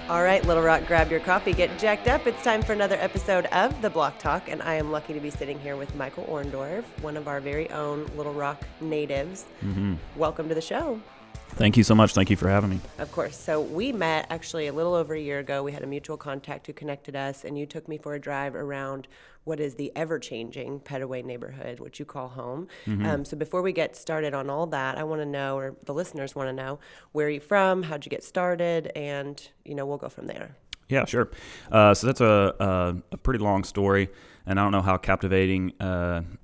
All right, Little Rock, grab your coffee, get jacked up. It's time for another episode of The Block Talk, and I am lucky to be sitting here with Michael Orndorff, one of our very own Little Rock natives. Mm-hmm. Welcome to the show. Thank you so much. Thank you for having me. Of course. So we met actually a little over a year ago. We had a mutual contact who connected us, and you took me for a drive around what is the ever-changing Petaway neighborhood, which you call home. Mm-hmm. So before we get started on all that, I want to know, or the listeners want to know, where are you from, how'd you get started, and, we'll go from there. Yeah, sure. So that's a pretty long story, and I don't know how captivating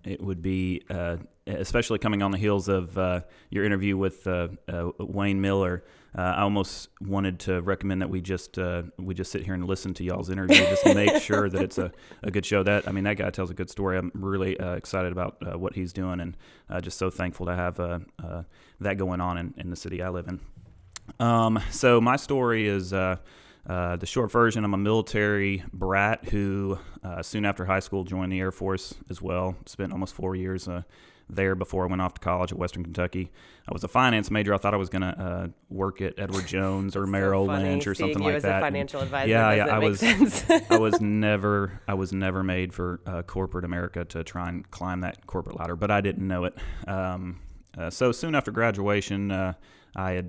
it would be, especially coming on the heels of your interview with Wayne Miller. I almost wanted to recommend that we just sit here and listen to y'all's interview just to make sure that it's a good show. That guy tells a good story. I'm really excited about what he's doing, and just so thankful to have that going on in the city I live in. So my story is the short version. I'm a military brat who soon after high school joined the Air Force as well. Spent almost 4 years there before I went off to college at Western Kentucky. I was a finance major. I thought I was going to work at Edward Jones or Merrill Lynch or something like that. As a financial advisor, I was never made for corporate America to try and climb that corporate ladder, but I didn't know it. So soon after graduation, I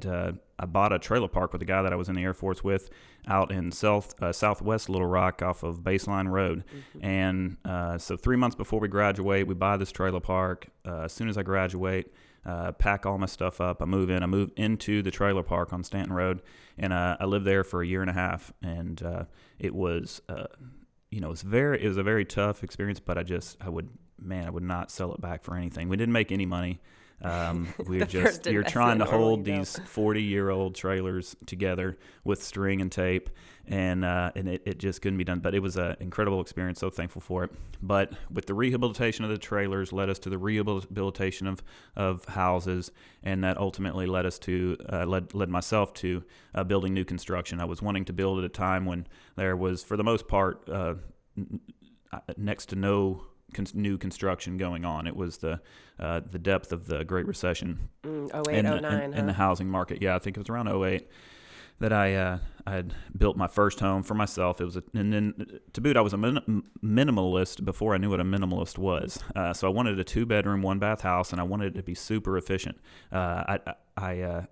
bought a trailer park with a guy that I was in the Air Force with out in southwest Little Rock off of Baseline Road. Mm-hmm. And so 3 months before we graduate, we buy this trailer park. As soon as I graduate, pack all my stuff up. I move into the trailer park on Stanton Road, and I lived there for a year and a half. And it was a very tough experience, but I would not sell it back for anything. We didn't make any money. You're trying to hold these 40-year-old trailers together with string and tape, and it just couldn't be done. But it was an incredible experience. So thankful for it. But with the rehabilitation of the trailers, led us to the rehabilitation of houses, and that ultimately led us to led myself to building new construction. I was wanting to build at a time when there was, for the most part, next to no new construction going on. It was the depth of the Great Recession, 08, 09, in the housing market. Yeah, I think it was around 08 that I had built my first home for myself. And then to boot, I was a minimalist before I knew what a minimalist was. So I wanted a 2-bedroom, 1-bath house, and I wanted it to be super efficient. I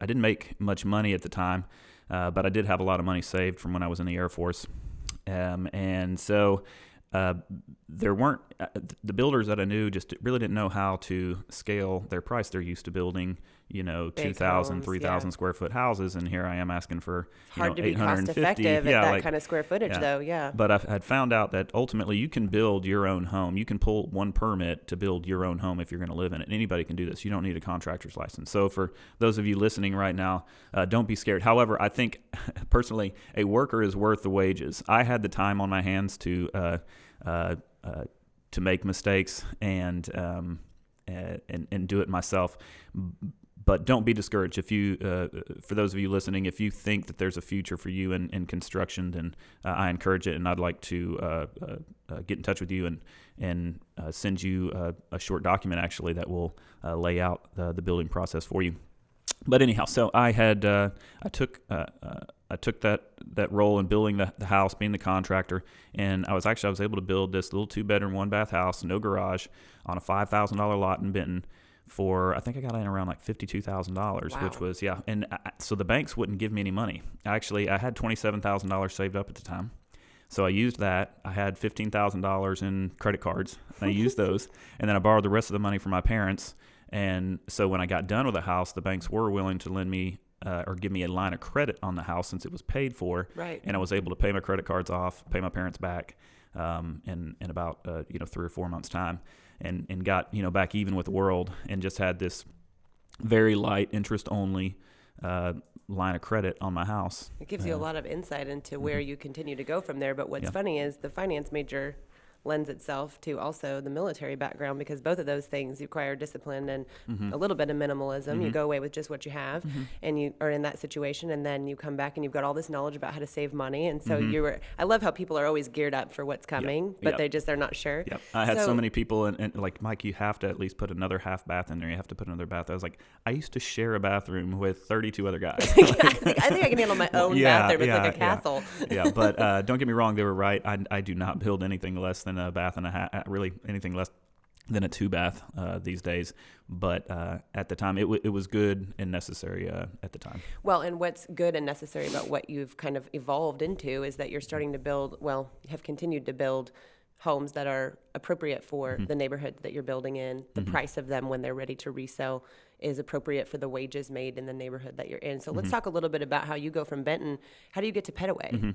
didn't make much money at the time, but I did have a lot of money saved from when I was in the Air Force, and so. There weren't the builders that I knew just really didn't know how to scale their price. They're used to building, 2,000, 3,000 square foot houses, and here I am asking for hard to be cost effective at that kind of square footage, though. Yeah. But I had found out that ultimately you can build your own home. You can pull one permit to build your own home if you're going to live in it. Anybody can do this. You don't need a contractor's license. So for those of you listening right now, don't be scared. However, I think personally, a worker is worth the wages. I had the time on my hands to make mistakes and do it myself. But don't be discouraged. If you, for those of you listening, if you think that there's a future for you in construction, then I encourage it, and I'd like to get in touch with you and send you a short document actually that will lay out the building process for you. But anyhow, so I took that role in building the house, being the contractor, and I was able to build this little 2-bedroom, 1-bath house, no garage, on a $5,000 lot in Benton for, I think I got in around like $52,000, wow. Which was, and so the banks wouldn't give me any money. I had $27,000 saved up at the time. So I used that. I had $15,000 in credit cards. I used those, and then I borrowed the rest of the money from my parents. And so when I got done with the house, the banks were willing to lend me or give me a line of credit on the house since it was paid for. Right. And I was able to pay my credit cards off, pay my parents back in about 3 or 4 months' time, and got back even with the world, and just had this very light interest only line of credit on my house. It gives you a lot of insight into where you continue to go from there. But what's funny is the finance major lends itself to also the military background, because both of those things require discipline and a little bit of minimalism. You go away with just what you have, and you are in that situation, and then you come back and you've got all this knowledge about how to save money. And so I love how people are always geared up for what's coming, but they're not sure. Yep. I had so many people, and like, Mike, you have to at least put another half bath in there. You have to put another bath. I was like, I used to share a bathroom with 32 other guys. I think I can handle my own bathroom. It's like a castle. But don't get me wrong, they were right. I do not build anything less than a bath and a half, really anything less than a 2-bath these days. But at the time, it was good and necessary at the time. Well, and what's good and necessary about what you've kind of evolved into is that you're starting to build, have continued to build homes that are appropriate for the neighborhood that you're building in. The price of them when they're ready to resell is appropriate for the wages made in the neighborhood that you're in. So let's talk a little bit about how you go from Benton. How do you get to Petaway?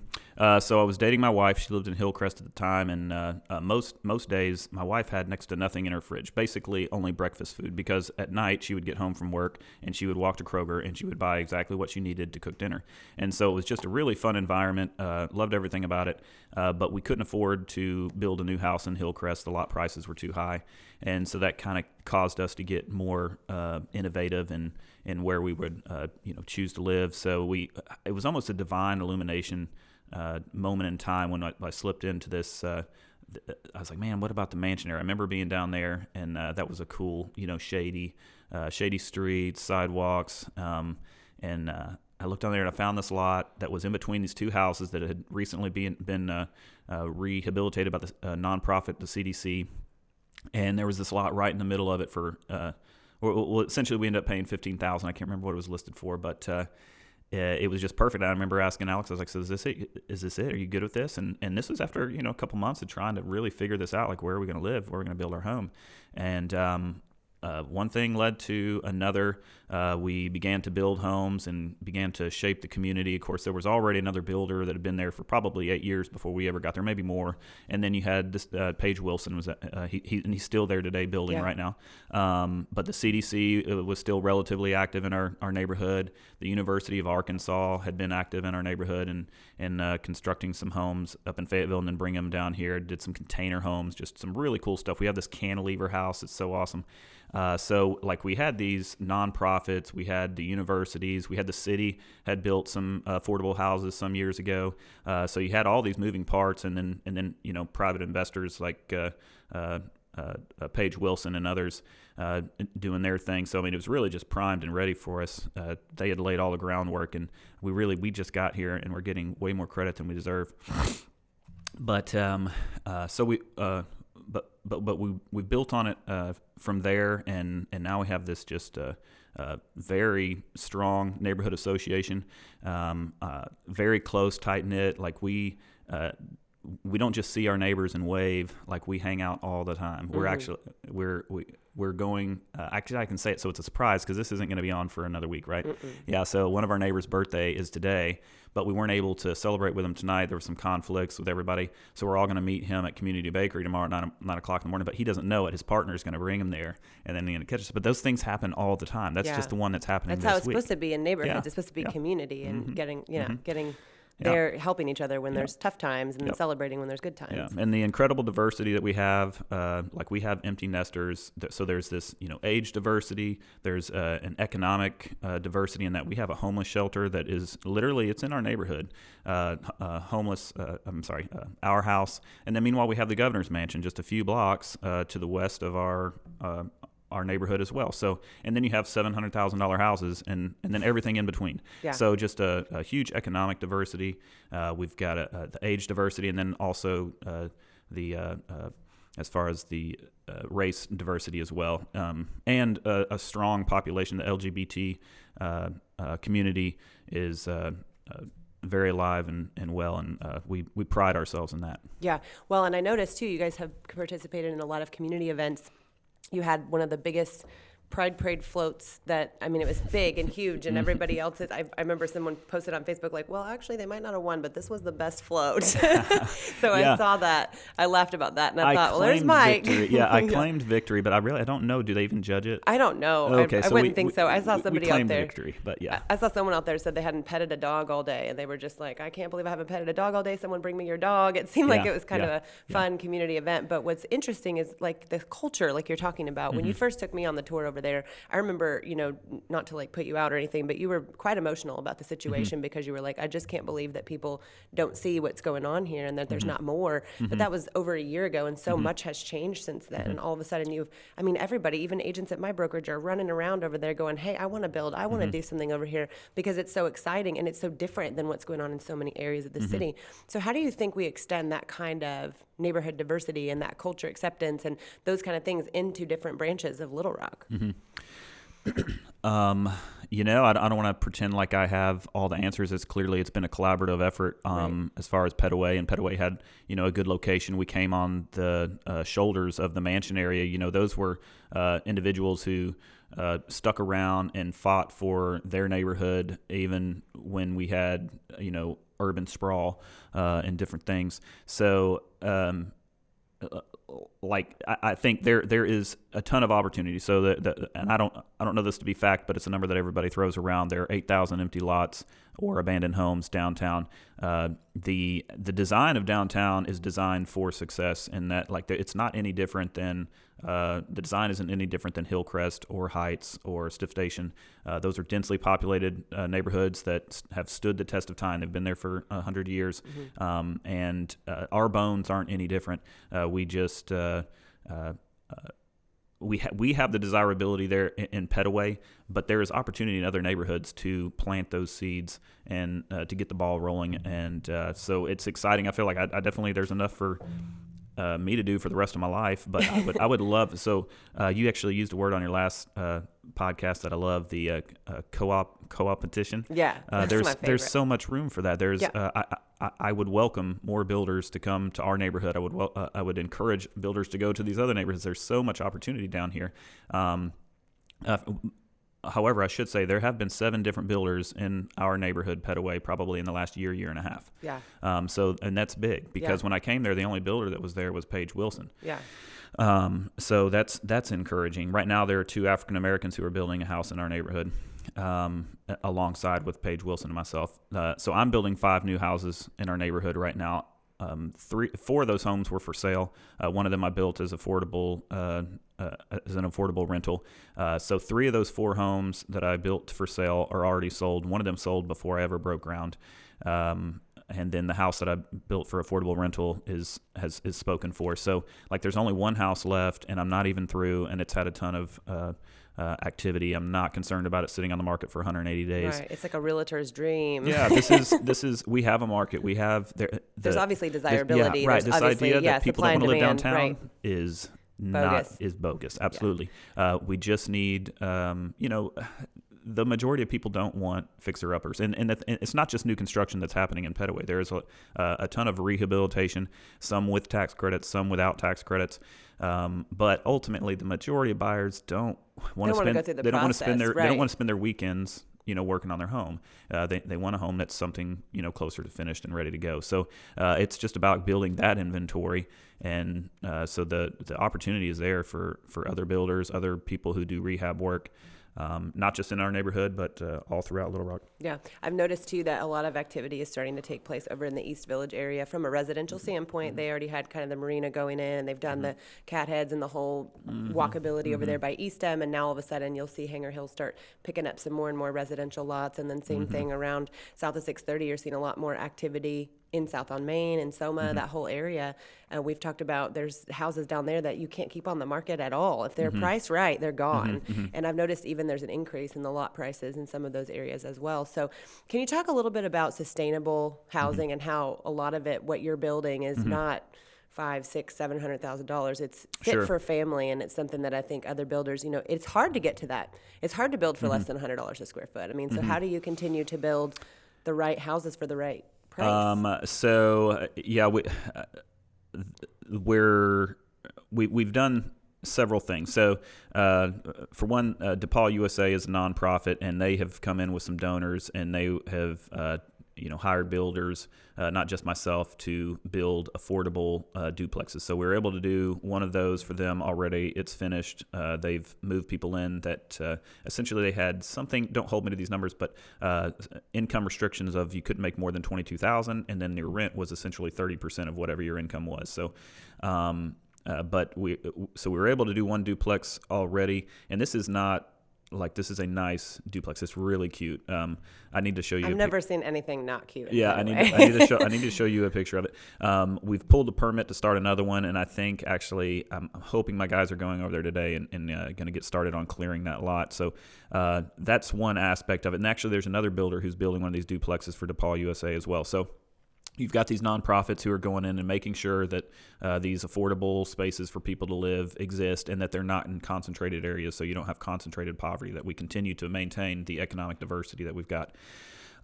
So I was dating my wife. She lived in Hillcrest at the time, and most days my wife had next to nothing in her fridge, basically only breakfast food, because at night she would get home from work and she would walk to Kroger and she would buy exactly what she needed to cook dinner. And so it was just a really fun environment. Loved everything about it, but we couldn't afford to build a new house in Hillcrest. The lot prices were too high. And so that kind of caused us to get more innovative in where we would choose to live. So it was almost a divine illumination moment in time when I slipped into this. I was like, man, what about the mansion area? I remember being down there, and that was a cool, shady streets, sidewalks, and I looked down there and I found this lot that was in between these two houses that had recently been rehabilitated by the nonprofit, the CDC. And there was this lot right in the middle of it for, essentially we ended up paying $15,000. I can't remember what it was listed for, but it was just perfect. I remember asking Alex, I was like, so is this it? Are you good with this? And this was after, a couple months of trying to really figure this out, like, where are we going to live? Where are we going to build our home? And one thing led to another. We began to build homes and began to shape the community. Of course, there was already another builder that had been there for probably 8 years before we ever got there, maybe more. And then you had this Paige Wilson, was and he's still there today building right now. But the CDC was still relatively active in our neighborhood. The University of Arkansas had been active in our neighborhood and constructing some homes up in Fayetteville and then bringing them down here. Did some container homes, just some really cool stuff. We have this cantilever house. It's so awesome. So like we had these nonprofits, we had the universities, we had the city had built some affordable houses some years ago. So you had all these moving parts, and then private investors like Paige Wilson and others doing their thing. So I mean, it was really just primed and ready for us. They had laid all the groundwork, and we just got here, and we're getting way more credit than we deserve. But But we built on it from there, and now we have this just very strong neighborhood association, very close, tight knit. Like we don't just see our neighbors and wave. Like, we hang out all the time. We're actually we're going. Actually, I can say it, so it's a surprise because this isn't going to be on for another week, right? Yeah. So one of our neighbors' birthday is today, but we weren't able to celebrate with him tonight. There were some conflicts with everybody, so we're all going to meet him at Community Bakery tomorrow at 9 o'clock in the morning. But he doesn't know it. His partner is going to bring him there, and then he's going to catch us. But those things happen all the time. That's just the one that's happening. That's how it's week. supposed to be in neighborhoods. Yeah. It's supposed to be community and getting. They're helping each other when there's tough times and celebrating when there's good times. Yeah, and the incredible diversity that we have, like we have empty nesters. So there's this, age diversity. There's an economic diversity in that we have a homeless shelter that is literally, it's in our neighborhood, our house. And then meanwhile, we have the governor's mansion just a few blocks to the west of our neighborhood as well. So, and then you have $700,000 houses and then everything in between. Yeah. So just a huge economic diversity. We've got the age diversity, and then also as far as the race diversity as well, and a strong population. The LGBT community is very alive and well, and we pride ourselves in that. Yeah. Well, and I noticed too, you guys have participated in a lot of community events. You had one of the biggest Pride Parade floats that, I mean, it was big and huge, and everybody else, I remember someone posted on Facebook like, well, actually, they might not have won, but this was the best float. So Yeah. I saw that. I laughed about that, and I thought, well, there's claimed Mike. victory. Yeah, I claimed victory, but I don't know. Do they even judge it? I don't know. Okay, I so wouldn't think so. I saw somebody we out claimed there. victory, but yeah. I saw someone out there said they hadn't petted a dog all day, and they were just like, I can't believe I haven't petted a dog all day. Someone bring me your dog. It seemed like Yeah, it was kind of a fun community event. But what's interesting is like the culture, like you're talking about. When you first took me on the tour over there, I remember, not to like put you out or anything, but you were quite emotional about the situation because you were like, I just can't believe that people don't see what's going on here and that there's not more. But that was over a year ago, and so much has changed since then. And all of a sudden everybody, even agents at my brokerage, are running around over there going, hey, I want to build, I want to do something over here because it's so exciting and it's so different than what's going on in so many areas of the city. So how do you think we extend that kind of neighborhood diversity and that culture acceptance and those kind of things into different branches of Little Rock? I don't want to pretend like I have all the answers. It's been a collaborative effort as far as Petaway, and Petaway had, a good location. We came on the shoulders of the Mansion area. Those were individuals who stuck around and fought for their neighborhood, even when we had, urban sprawl and different things. So, I think there is a ton of opportunity. So and I don't know this to be fact, but it's a number that everybody throws around. There are 8,000 empty lots or abandoned homes downtown. The design of downtown is designed for success, in that it's not any different than the design isn't any different than Hillcrest or Heights or Stiff Station. Those are densely populated neighborhoods that have stood the test of time. They've been there for 100 years, and our bones aren't any different. We just we have the desirability there in Petaway, but there is opportunity in other neighborhoods to plant those seeds and to get the ball rolling. And so it's exciting. I feel like I definitely, there's enough for me to do for the rest of my life, but I would love. So you actually used a word on your last podcast that I love, the co-op petition. Yeah, that's my favorite. There's so much room for that. There's I would welcome more builders to come to our neighborhood. I would encourage builders to go to these other neighborhoods. There's so much opportunity down here. However, I should say there have been 7 different builders in our neighborhood, Petaway, probably in the last year and a half. Yeah. And that's big because when I came there, the only builder that was there was Paige Wilson. Yeah. So that's encouraging. Right now, there are 2 African Americans who are building a house in our neighborhood, alongside with Paige Wilson and myself. So I'm building 5 new houses in our neighborhood right now. 4 of those homes were for sale. One of them I built as affordable, as an affordable rental. So 3 of those 4 homes that I built for sale are already sold. One of them sold before I ever broke ground. And then the house that I built for affordable rental is spoken for. So there's only one house left, and I'm not even through, and it's had a ton of activity. I'm not concerned about it sitting on the market for 180 days. Right. It's like a realtor's dream. Yeah, this is we have a market. We have there's obviously desirability. Yeah, right. There's this idea that people don't want to live demand, downtown right. is bogus. Absolutely. Yeah. We just need the majority of people don't want fixer-uppers. And it's not just new construction that's happening in Petaway. There is a ton of rehabilitation, some with tax credits, some without tax credits. But ultimately, the majority of buyers don't want to spend. They don't want to spend their weekends, working on their home. They want a home that's something, closer to finished and ready to go. So it's just about building that inventory. And so the opportunity is there for other builders, other people who do rehab work. Not just in our neighborhood, but all throughout Little Rock. Yeah. I've noticed, too, that a lot of activity is starting to take place over in the East Village area. From a residential standpoint, they already had kind of the marina going in, and they've done the cat heads and the whole walkability over there by East Em, and now all of a sudden you'll see Hanger Hill start picking up some more and more residential lots, and then same thing around south of 630. You're seeing a lot more activity in South on Main and Soma, that whole area. We've talked about there's houses down there that you can't keep on the market at all. If they're priced right, they're gone. And I've noticed even there's an increase in the lot prices in some of those areas as well. So can you talk a little bit about sustainable housing and how a lot of it, what you're building is not $500,000, $600,000, $700,000. It's fit for family, and it's something that I think other builders, it's hard to get to that. It's hard to build for less than $100 a square foot. I mean, so how do you continue to build the right houses for the right price? We've done Several things. So, for one, DePaul USA is a nonprofit, and they have come in with some donors, and they have hired builders, not just myself, to build affordable duplexes. So we were able to do one of those for them already. It's finished. They've moved people in that essentially they had something. Don't hold me to these numbers, but income restrictions of you couldn't make more than $22,000, and then your rent was essentially 30% of whatever your income was. So. But we were able to do one duplex already, and this is not this is a nice duplex. It's really cute. I need to show you. I've never seen anything not cute. Yeah, I need to show you a picture of it. We've pulled a permit to start another one, and I think actually I'm hoping my guys are going over there today and going to get started on clearing that lot. So that's one aspect of it. And actually, there's another builder who's building one of these duplexes for DePaul USA as well. So. You've got these nonprofits who are going in and making sure that these affordable spaces for people to live exist and that they're not in concentrated areas so you don't have concentrated poverty, that we continue to maintain the economic diversity that we've got.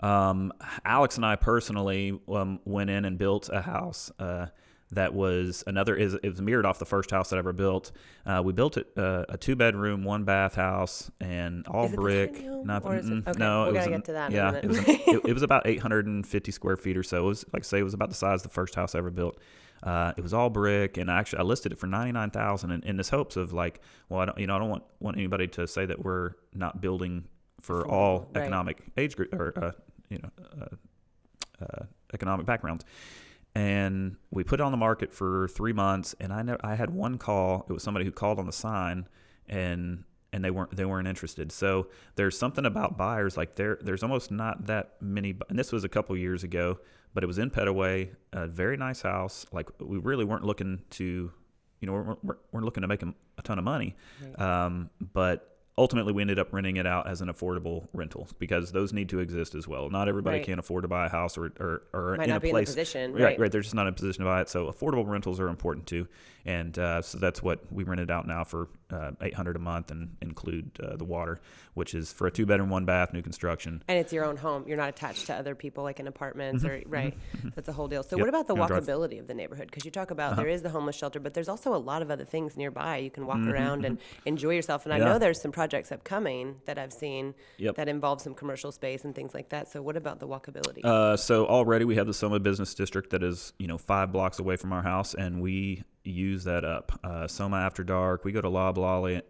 Alex and I personally went in and built a house that was it was mirrored off the first house that I ever built. We built it a 2-bedroom, 1-bath house, and all brick. Okay, No, we gotta get to that. Yeah, in a minute. it was about 850 square feet or so. It was it was about the size of the first house I ever built. It was all brick, and I listed it for $99,000, in this hopes of I don't want anybody to say that we're not building for all economic age group or economic backgrounds. And we put it on the market for 3 months, and I had one call. It was somebody who called on the sign, and they weren't interested. So there's something about buyers, there's almost not that many. And this was a couple years ago, but it was in Petaway, a very nice house. We really weren't looking to, we're looking to make a ton of money, right. But ultimately, we ended up renting it out as an affordable rental because those need to exist as well. Not everybody can afford to buy a house or might in not a be place. In a position, right. They're just not in a position to buy it. So affordable rentals are important too, and so that's what we rented out now for $800 a month, and include the water, which is for a 2-bedroom, 1-bath, new construction. And it's your own home. You're not attached to other people like in apartments or right. Mm-hmm. That's a whole deal. So Yep. what about the Drive. walkability of the neighborhood? Because you talk about there is the homeless shelter, but there's also a lot of other things nearby. You can walk around and enjoy yourself. And I know there's some projects upcoming that I've seen that involve some commercial space and things like that. So what about the walkability? So already we have the Soma Business District that is 5 blocks away from our house, and we use that up. Soma after dark, we go to Loblolly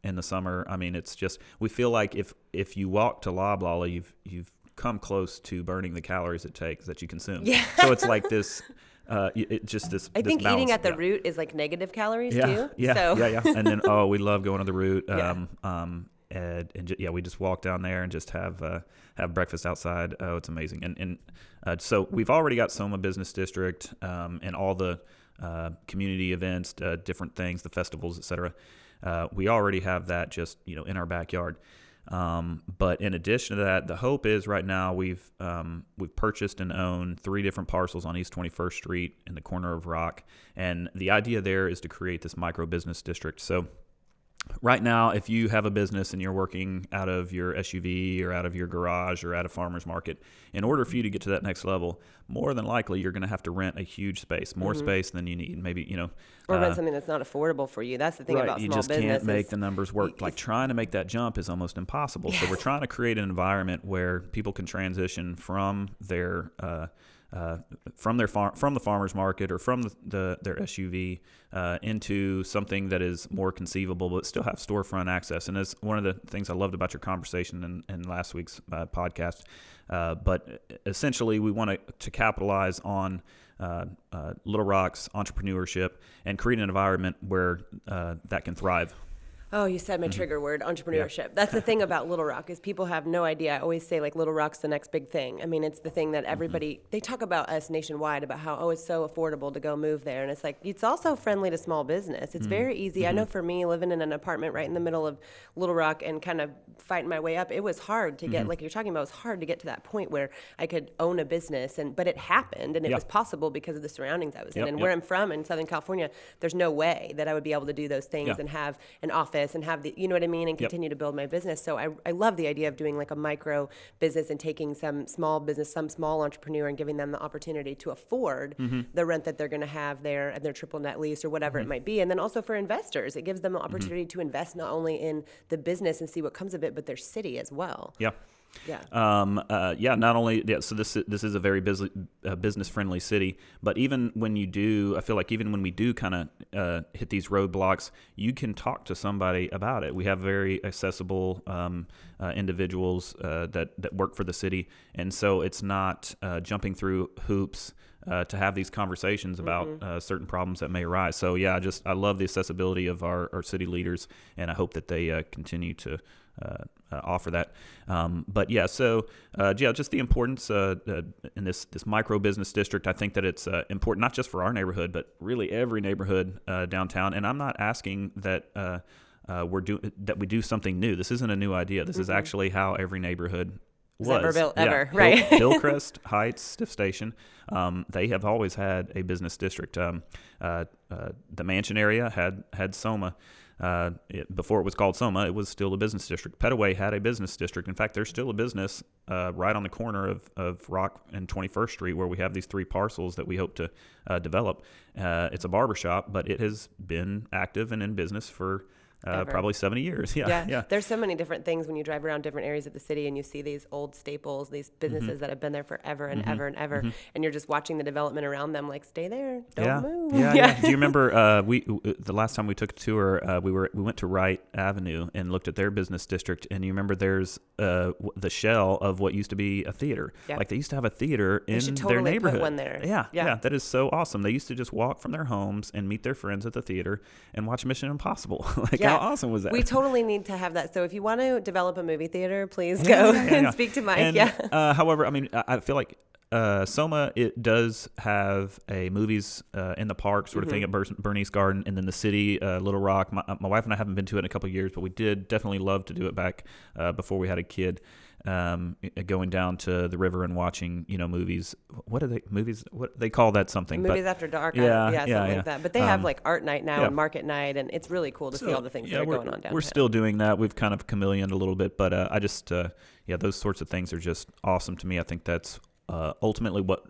in the summer. I mean, it's just, we feel like if you walk to Loblolly, you've come close to burning the calories it takes that you consume. Yeah. So it's like this. I think balance, eating at the root is like negative calories too. Yeah. So. Yeah. And then we love going to the root. We just walk down there and just have breakfast outside. Oh, it's amazing. And so we've already got Soma Business District and all the community events, different things, the festivals, etc. We already have that just in our backyard. But in addition to that, the hope is right now we've purchased and own 3 different parcels on East 21st Street in the corner of Rock, and the idea there is to create this micro business district. So right now, if you have a business and you're working out of your SUV or out of your garage or at a farmer's market, in order for you to get to that next level, more than likely you're going to have to rent a huge space, more space than you need. Maybe or rent something that's not affordable for you. That's the thing about small business. You just can't make the numbers work. Trying to make that jump is almost impossible. Yes. So we're trying to create an environment where people can transition from their from the farmer's market or from their SUV into something that is more conceivable, but still have storefront access. And that's one of the things I loved about your conversation in last week's podcast. But essentially, we want to capitalize on Little Rock's entrepreneurship and create an environment where that can thrive. Oh, you said my trigger word, entrepreneurship. Yeah. That's the thing about Little Rock is people have no idea. I always say Little Rock's the next big thing. I mean, it's the thing that everybody, they talk about us nationwide about how, it's so affordable to go move there. And it's it's also friendly to small business. It's very easy. I know for me, living in an apartment right in the middle of Little Rock and kind of fighting my way up, it was hard to get, like you're talking about, it was hard to get to that point where I could own a business. But it happened, and it was possible because of the surroundings I was in. And where I'm from in Southern California, there's no way that I would be able to do those things and have an office this and have the, you know what I mean, and continue to build my business. So I love the idea of doing like a micro business and taking some small entrepreneur and giving them the opportunity to afford the rent that they're going to have there and their triple net lease or whatever it might be. And then also for investors, it gives them the opportunity to invest not only in the business and see what comes of it, but their city as well. Yeah. Yeah. Not only, so this is a very business friendly city, but even when you do, I feel like even when we do kind of hit these roadblocks, you can talk to somebody about it. We have very accessible individuals that work for the city, and so it's not jumping through hoops to have these conversations about certain problems that may arise. So yeah, I love the accessibility of our city leaders, and I hope that they continue to offer that. Just the importance in this micro business district. I think that it's important not just for our neighborhood, but really every neighborhood downtown. And I'm not asking that we do something new. This isn't a new idea. This is actually how every neighborhood was ever built ever, right? Hillcrest Heights, Stiff Station, they have always had a business district. The Mansion area had Soma. Before it was called Soma, it was still a business district. Petaway had a business district. In fact, there's still a business right on the corner of Rock and 21st Street where we have these 3 parcels that we hope to develop. It's a barbershop, but it has been active and in business for probably 70 years. Yeah. There's so many different things when you drive around different areas of the city and you see these old staples, these businesses that have been there forever and ever and ever, and you're just watching the development around them. Like, stay there, don't move. Yeah. Do you remember the last time we took a tour? We went to Wright Avenue and looked at their business district, and you remember there's the shell of what used to be a theater. Yeah. Like they used to have a theater in their neighborhood. Put one there. Yeah. That is so awesome. They used to just walk from their homes and meet their friends at the theater and watch Mission Impossible. How awesome was that? We totally need to have that. So if you want to develop a movie theater, please go and speak to Mike. However, I mean, I feel like Soma, it does have a movies in the park sort of thing at Bernice Garden, and then the city, Little Rock. My wife and I haven't been to it in a couple of years, but we did definitely love to do it back before we had a kid. Going down to the river and watching, movies. What are they? Movies? What they call that something? Movies after dark. Something like that. But they have like art night now and market night, and it's really cool to see all the things that are going on downtown. We're still doing that. We've kind of chameleoned a little bit, but I just, those sorts of things are just awesome to me. I think that's ultimately what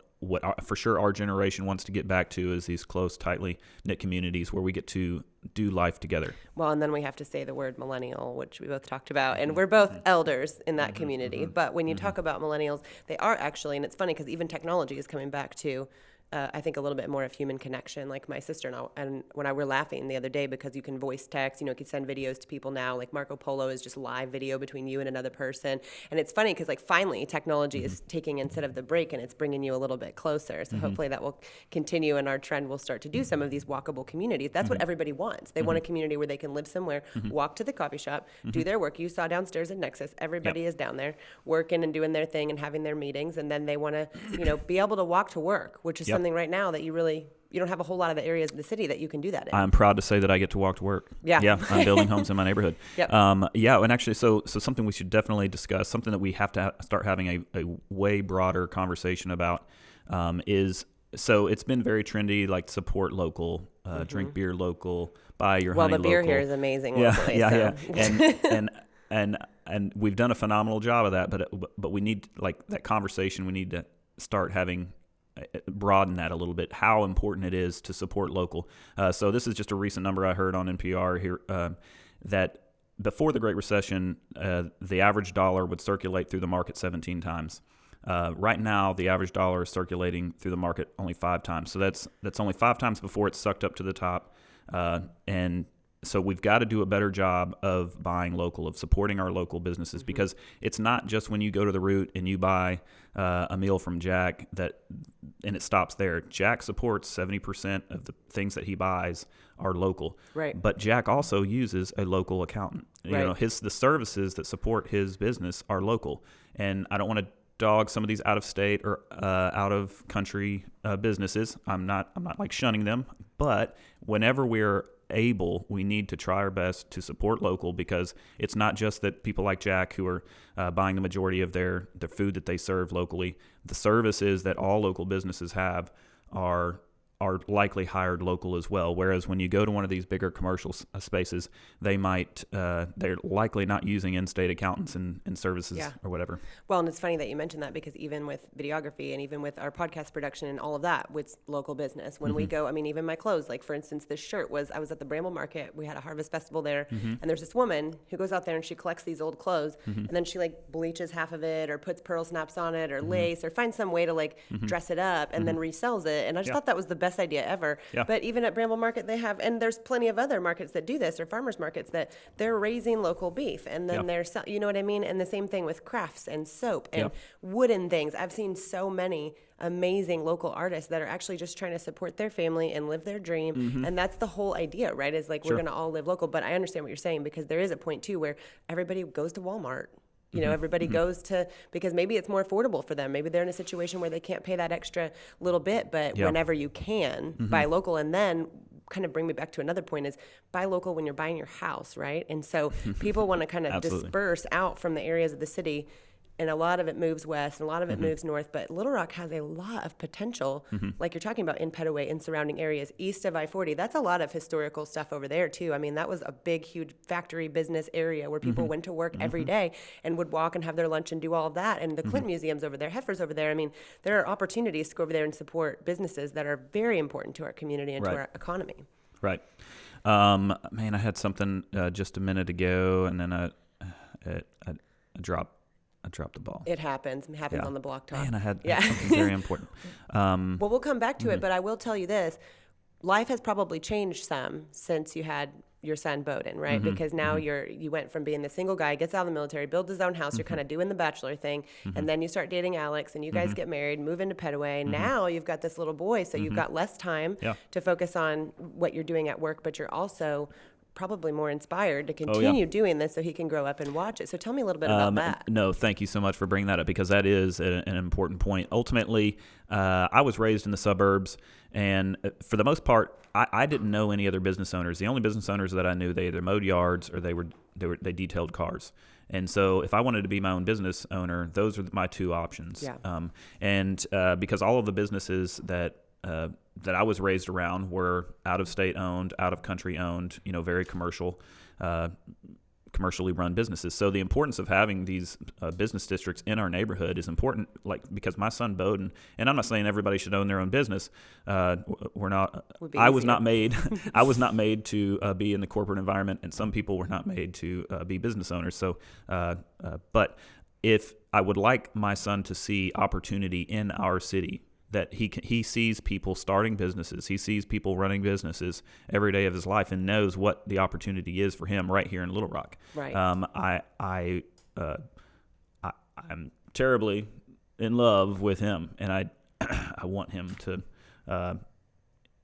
for sure our generation wants to get back to is these close, tightly knit communities where we get to do life together. Well, and then we have to say the word millennial, which we both talked about, and we're both elders in that community. But when you talk about millennials, they are actually, and it's funny because even technology is coming back to I think a little bit more of human connection. Like my sister and when I were laughing the other day because you can voice text, you can send videos to people now. Like Marco Polo is just live video between you and another person. And it's funny because like finally technology is taking instead of the break and it's bringing you a little bit closer. So hopefully that will continue and our trend will start to do some of these walkable communities. That's what everybody wants. They want a community where they can live somewhere, walk to the coffee shop, do their work. You saw downstairs at Nexus, everybody is down there working and doing their thing and having their meetings. And then they want to, be able to walk to work, which is something right now that you don't have a whole lot of the areas of the city that you can do that in. I'm proud to say that I get to walk to work. Yeah, I'm building homes in my neighborhood. And actually, so something we should definitely discuss, something that we have to start having a way broader conversation about is, so it's been very trendy, like support local, drink beer local, buy your honey local. Well, the beer here is amazing locally. And we've done a phenomenal job of that, but we need, like, that conversation, we need to start having broaden that a little bit, how important it is to support local. So this is just a recent number I heard on NPR here, that before the Great Recession, the average dollar would circulate through the market 17 times. Right now, the average dollar is circulating through the market only 5 times. So that's only 5 times before it's sucked up to the top. And so we've got to do a better job of buying local, of supporting our local businesses, because it's not just when you go to the Root and you buy a meal from Jack and it stops there. Jack supports 70% of the things that he buys are local. Right. But Jack also uses a local accountant. Right. The services that support his business are local. And I don't want to dog some of these out of state or out of country businesses. I'm not like shunning them, but whenever we're able, we need to try our best to support local, because it's not just that people like Jack who are buying the majority of their food that they serve locally. The services that all local businesses have are are likely hired local as well. Whereas when you go to one of these bigger commercial spaces, they're likely not using in-state accountants and services or whatever. Well, and it's funny that you mentioned that, because even with videography and even with our podcast production and all of that, with local business, when we go, I mean, even my clothes, like for instance, this shirt I was at the Bramble Market. We had a harvest festival there, and there's this woman who goes out there and she collects these old clothes, and then she like bleaches half of it or puts pearl snaps on it or lace or finds some way to like dress it up and then resells it. And I just thought that was the best idea ever. Yeah. But even at Bramble Market, they have, and there's plenty of other markets that do this, or farmers markets, that they're raising local beef, and then they're, you know what I mean? And the same thing with crafts and soap and wooden things. I've seen so many amazing local artists that are actually just trying to support their family and live their dream. And that's the whole idea, right? Is like, we're going to all live local. But I understand what you're saying, because there is a point too where everybody goes to Walmart. You know, everybody goes to, because maybe it's more affordable for them. Maybe they're in a situation where they can't pay that extra little bit, but whenever you can, buy local. And then kind of bring me back to another point is buy local when you're buying your house, right? And so people want to kind of disperse out from the areas of the city, and a lot of it moves west and a lot of it moves north. But Little Rock has a lot of potential, like you're talking about in Petaway and surrounding areas east of I-40. That's a lot of historical stuff over there too. I mean, that was a big, huge factory business area where people went to work every day and would walk and have their lunch and do all of that. And the Clinton Museum's over there, Heifer's over there. I mean, there are opportunities to go over there and support businesses that are very important to our community and to our economy. Right. Man, I had something just a minute ago, and then I dropped the ball. It happens. It happens on the block talk. Man, I had something very important. Well, we'll come back to it, but I will tell you this. Life has probably changed some since you had your son Bowden, right? Because now you went from being the single guy, gets out of the military, builds his own house, you're kind of doing the bachelor thing, and then you start dating Alex, and you guys get married, move into Petaway. Now you've got this little boy, so you've got less time to focus on what you're doing at work, but you're also probably more inspired to continue doing this so he can grow up and watch it. So tell me a little bit about that. No, thank you so much for bringing that up, because that is an important point. Ultimately, I was raised in the suburbs, and for the most part, I didn't know any other business owners. The only business owners that I knew, they either mowed yards or they detailed cars. And so if I wanted to be my own business owner, those are my two options. Yeah. Because all of the businesses that I was raised around were out of state owned, out of country owned, very commercially run businesses. So the importance of having these business districts in our neighborhood is important, because my son Bowden, and I'm not saying everybody should own their own business. I was not made to be in the corporate environment, and some people were not made to be business owners. So, but if I would like my son to see opportunity in our city, that he sees people starting businesses, he sees people running businesses every day of his life, and knows what the opportunity is for him right here in Little Rock. Right. I'm terribly in love with him, and I want him to.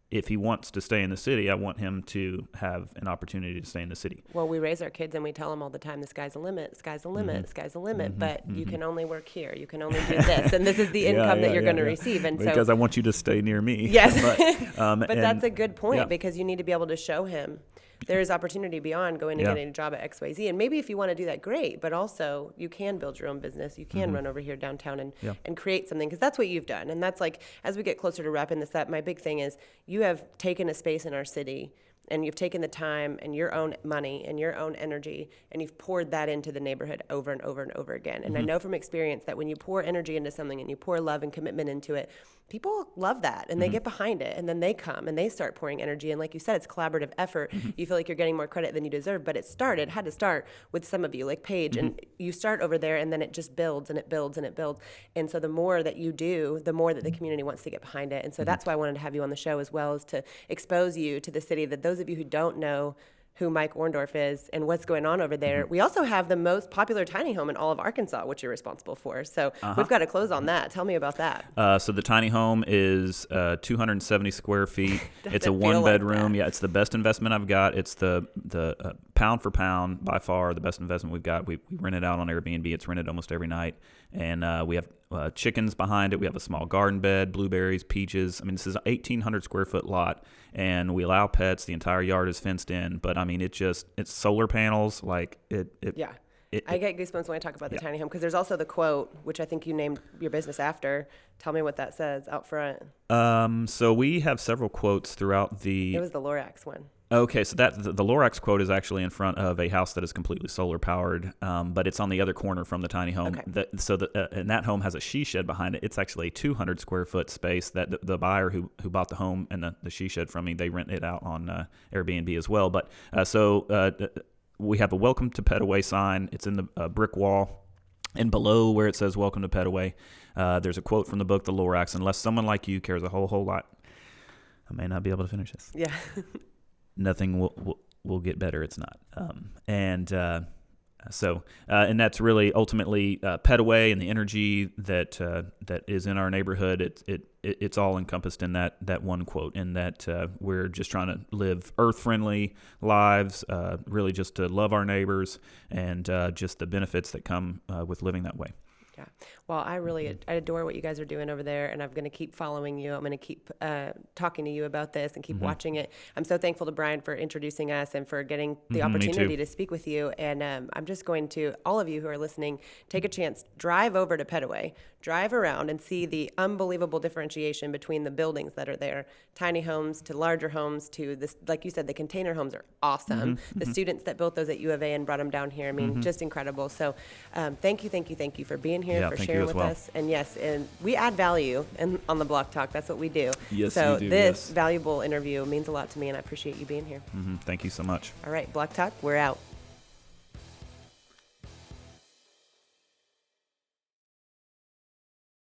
If he wants to stay in the city, I want him to have an opportunity to stay in the city. Well, we raise our kids and we tell them all the time, the sky's the limit, sky's the limit, sky's the limit, but you can only work here. You can only do this, and this is the income that you're going to receive. And because I want you to stay near me. Yes. But that's a good point, because you need to be able to show him there is opportunity beyond going and getting a job at XYZ. And maybe if you want to do that, great, but also you can build your own business. You can run over here downtown and create something, because that's what you've done. And that's like, as we get closer to wrapping this up, my big thing is you have taken a space in our city, and you've taken the time and your own money and your own energy, and you've poured that into the neighborhood over and over and over again. And I know from experience that when you pour energy into something and you pour love and commitment into it, people love that, and they get behind it, and then they come and they start pouring energy. And like you said, it's collaborative effort. You feel like you're getting more credit than you deserve, but it had to start with some of you, like Paige, and you start over there, and then it just builds and it builds and it builds. And so the more that you do, the more that the community wants to get behind it. And so that's why I wanted to have you on the show, as well as to expose you to the city, that those of you who don't know who Mike Orndorff is and what's going on over there. We also have the most popular tiny home in all of Arkansas, which you're responsible for. So we've got to close on that. Tell me about that. So the tiny home is 270 square feet. It's a one-bedroom. Like it's the best investment I've got. It's the pound for pound, by far, the best investment we've got. We rent it out on Airbnb. It's rented almost every night. And we have chickens behind it. We have a small garden bed, blueberries, peaches. I mean, this is an 1,800 square foot lot, and we allow pets. The entire yard is fenced in. But I mean, it's solar panels. Like it. Yeah. I get goosebumps when I talk about the tiny home, because there's also the quote, which I think you named your business after. Tell me what that says out front. So we have several quotes throughout It was the Lorax one. Okay, so that the Lorax quote is actually in front of a house that is completely solar powered, but it's on the other corner from the tiny home. Okay. And that home has a she shed behind it. It's actually a 200 square foot space that the buyer who bought the home and the she shed from me, they rent it out on Airbnb as well. But we have a Welcome to Petaway sign. It's in the brick wall. And below where it says Welcome to Petaway, there's a quote from the book, The Lorax. Unless someone like you cares a whole lot, I may not be able to finish this. Yeah. Nothing will get better. It's not. And that's really ultimately Petaway and the energy that is in our neighborhood. It's all encompassed in that one quote, and that we're just trying to live earth-friendly lives, really just to love our neighbors, and just the benefits that come with living that way. Yeah. Well, I adore what you guys are doing over there, and I'm going to keep following you. I'm going to keep talking to you about this and keep watching it. I'm so thankful to Brian for introducing us and for getting the opportunity to speak with you. And I'm just going to, all of you who are listening, take a chance, drive over to Petaway, drive around and see the unbelievable differentiation between the buildings that are there. Tiny homes to larger homes to this, like you said, the container homes are awesome. The students that built those at U of A and brought them down here, I mean, just incredible. So thank you for being here, for sharing with us. And yes, and we add value on the Block Talk. That's what we do. Yes, so you do, this valuable interview means a lot to me, and I appreciate you being here. Thank you so much. All right, Block Talk, we're out.